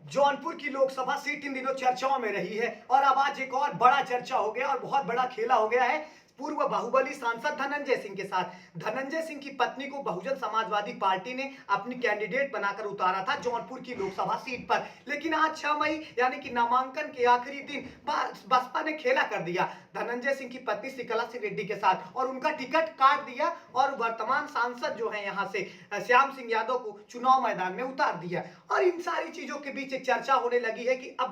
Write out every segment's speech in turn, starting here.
जौनपुर की लोकसभा सीट इन दिनों चर्चाओं में रही है और अब आज एक और बड़ा चर्चा हो गया और बहुत बड़ा खेला हो गया है पूर्व बाहुबली सांसद धनंजय सिंह के साथ। धनंजय सिंह की पत्नी को बहुजन समाजवादी पार्टी ने अपनी कैंडिडेट बनाकर उतारा था जौनपुर की लोकसभा सीट पर, लेकिन आज 6 मई यानी कि नामांकन के आखिरी दिन बसपा ने खेला कर दिया धनंजय सिंह की पत्नी श्रीकला सिंह रेड्डी के साथ और उनका टिकट काट दिया और वर्तमान सांसद जो है यहां से श्याम सिंह यादव को चुनाव मैदान में उतार दिया। और इन सारी चीजों के बीच एक चर्चा होने लगी है कि अब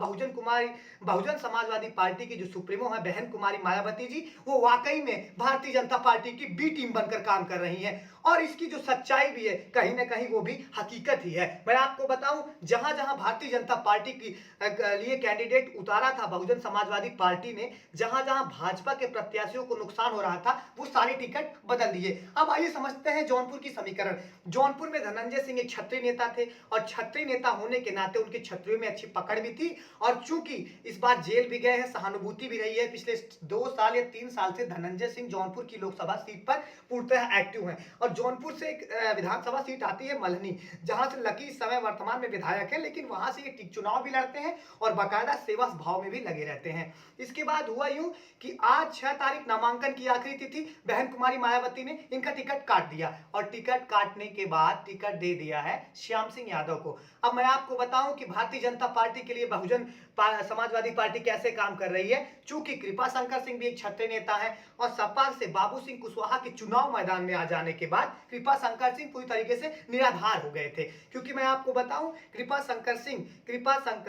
बहुजन समाजवादी पार्टी की जो सुप्रीमो है बहन कुमारी मायावती जी, वो वाकई में भारतीय जनता पार्टी की बी टीम बनकर काम कर रही हैं और इसकी जो सच्चाई भी है कहीं ना कहीं वो भी हकीकत ही है। मैं आपको बताऊं, जहां जहां भारतीय जनता पार्टी की लिए कैंडिडेट उतारा था बहुजन समाजवादी पार्टी ने, जहां जहां भाजपा के प्रत्याशियों को नुकसान हो रहा था वो सारे टिकट बदल दिए। अब आइए समझते हैं जौनपुर की समीकरण। जौनपुर में धनंजय सिंह एक क्षत्रिय नेता थे और क्षत्रिय नेता होने के नाते उनके क्षत्रियों में अच्छी पकड़ भी थी और चूंकि इस बार जेल भी गए हैं, सहानुभूति भी रही है, पिछले 2 साल या 3 साल से धनंजय सिंह जौनपुर की लोकसभा सीट पर पूर्णतः एक्टिव हैं। और जौनपुर से एक विधानसभा सीट आती है मल्हनी, जहां से लकी इस समय वर्तमान में विधायक है, लेकिन वहां से ये चुनाव भी लड़ते हैं और बाकायदा सेवा भाव में भी लगे रहते हैं। इसके बाद हुआ यूं कि आज 6 तारीख नामांकन की आखिरी तिथि, बहन कुमारी मायावती ने इनका टिकट काट दिया और टिकट काटने के बाद टिकट दे दिया है श्याम सिंह यादव को। अब मैं आपको बताऊं कि भारतीय जनता पार्टी के लिए बहुजन समाजवादी पार्टी कैसे काम कर रही है। चूंकि कृपा शंकर सिंह भी एक क्षत्रिय नेता है और सपा से बाबू सिंह कुशवाहा के चुनाव मैदान में आ जाने के बाद कृपा शंकर सिंह पूरी तरीके से निराधार हो गए थे। क्योंकि मैं आपको बताऊं, कृपा शंकर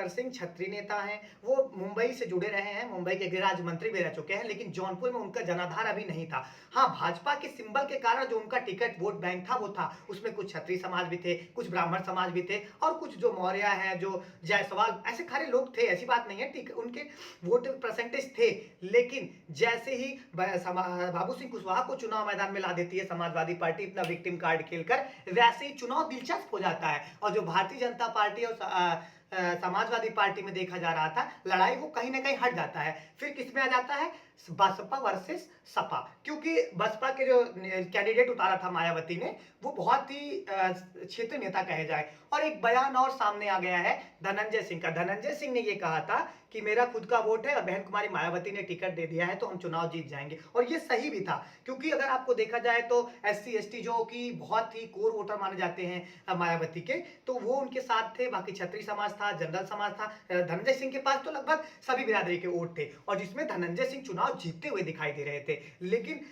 सिंह क्षत्रिय नेता हैं, वो मुंबई से जुड़े रहे हैं, मुंबई के गृह राज्य मंत्री भी रह चुके हैं, लेकिन जौनपुर में उनका जनाधार अभी नहीं था। हाँ, भाजपा के सिंबल के कारण जो उनका टिकट वोट बैंक था वो था, उसमें कुछ क्षत्रिय समाज भी थे, कुछ ब्राह्मण समाज भी थे और कुछ जो मौर्य हैं, जो जायसवाल, ऐसे खारे लोग थे, ऐसी बात नहीं है, उनके वोट परसेंटेज थे। लेकिन जैसे ही बाबू सिंह कुशवाहा को चुनाव मैदान में ला देती है समाजवादी पार्टी अपना विक्टिम कार्ड खेलकर, वैसे ही चुनाव दिलचस्प हो जाता है और जो भारतीय जनता पार्टी और समाजवादी पार्टी में देखा जा रहा था लड़ाई, वो कहीं ना कहीं हट जाता है। फिर किसमें आ जाता है, बसपा वर्सेस सपा, क्योंकि बसपा के जो कैंडिडेट उतारा था मायावती ने, वो बहुत ही क्षेत्रीय नेता कहे जाए। और एक बयान और सामने आ गया है धनंजय सिंह का। धनंजय सिंह ने ये कहा था कि मेरा खुद का वोट है और बहन कुमारी मायावती ने टिकट दे दिया है तो हम चुनाव जीत जाएंगे, और ये सही भी था। क्योंकि अगर आपको देखा जाए तो SC ST जो कि बहुत ही कोर वोटर माने जाते हैं मायावती के, तो वो उनके साथ थे। बाकी क्षत्रिय समाज था, जनरल समाज था, धनंजय सिंह के पास तो लगभग सभी बिरादरी के वोट थे और जिसमें धनंजय सिंह चुनाव जीतते हुए दिखाई दे रहे थे। लेकिन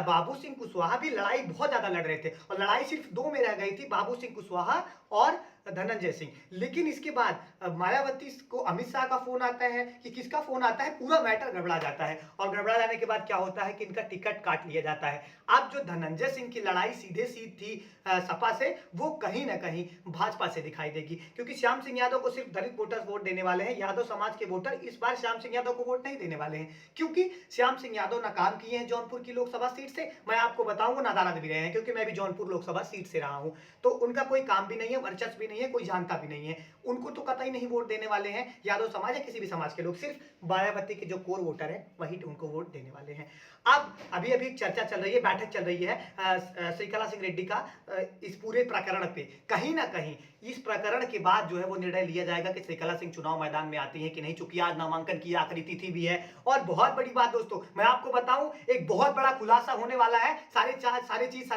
बाबू सिंह कुशवाहा भी लड़ाई बहुत ज्यादा लड़ रहे थे और लड़ाई सिर्फ 2 में रह गई थी, बाबू सिंह कुशवाहा और धनंजय सिंह। लेकिन इसके बाद मायावती को अमित शाह का फोन आता है कि किसका फोन आता है, पूरा मैटर गड़बड़ा जाता है और गड़बड़ा जाने के बाद क्या होता है कि इनका टिकट काट लिया जाता है। अब जो धनंजय सिंह की लड़ाई सीधे सीध थी सपा से, वो कहीं ना कहीं भाजपा से दिखाई देगी, क्योंकि श्याम सिंह यादव को सिर्फ दलित वोटर्स वोट देने वाले हैं। यादव समाज के वोटर इस बार श्याम सिंह यादव को वोट नहीं देने वाले हैं, क्योंकि श्याम सिंह यादव नाकाम किए हैं जौनपुर की लोकसभा सीट से। मैं आपको बताऊंगा नादाराद भी रहे हैं, क्योंकि मैं भी जौनपुर लोकसभा सीट से रहा हूं, तो उनका कोई काम भी नहीं है, वर्चस्व भी नहीं है, कोई जानता भी नहीं है। उनको तो कतई नहीं वोट देने वाले हैं यादव समाज या किसी भी समाज के लोग, सिर्फ मायावती के जो कोर वोटर है वही उनको वोट देने वाले हैं। अब अभी अभी चर्चा चल रही है, बैठक चल रही है श्रीकला सिंह रेड्डी का इस पूरे प्रकरण पे। कहीं ना कहीं इस प्रकरण के बाद जो है वो निर्णय लिया जाएगा कि श्रीकला सिंह चुनाव मैदान में आती है कि नहीं, चूंकि आज नामांकन की आखिरी तिथि भी है। और बहुत बड़ी बात दोस्तों, मैं आपको बताऊं, एक बहुत बड़ा खुलासा होने वाला है। सारे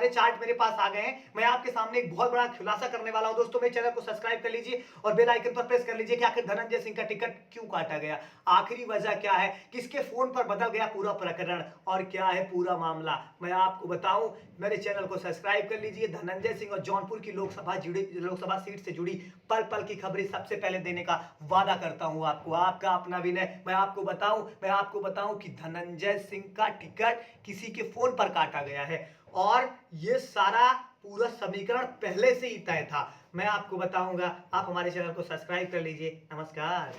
चार्ट मेरे पास आ गए हैं, मैं आपके सामने एक बहुत बड़ा खुलासा करने वाला हूं दोस्तों। मेरे चैनल को सब्सक्राइब कर लीजिए और बेल आइकन पर प्रेस कर लीजिए कि आखिर धनंजय सिंह का टिकट क्यों काटा गया, आखिरी वजह क्या है, किसके फोन पर बदल गया पूरा प्रकरण और क्या है पूरा मामला, मैं आपको बताऊं। मेरे चैनल को सब्सक्राइब कर लीजिए। धनंजय सिंह और जौनपुर की लोकसभा सीट से जुड़ी पल पल की खबरें सबसे पहले देने का वादा करता हूं आपको, आपका अपना विनय। मैं आपको बताऊं कि धनंजय सिंह का टिकट किसी के फोन पर काटा गया है और ये सारा पूरा समीकरण पहले से ही तय था। मैं आपको बताऊंगा, आप हमारे चैनल को सब्सक्राइब कर लीजिए। नमस्कार।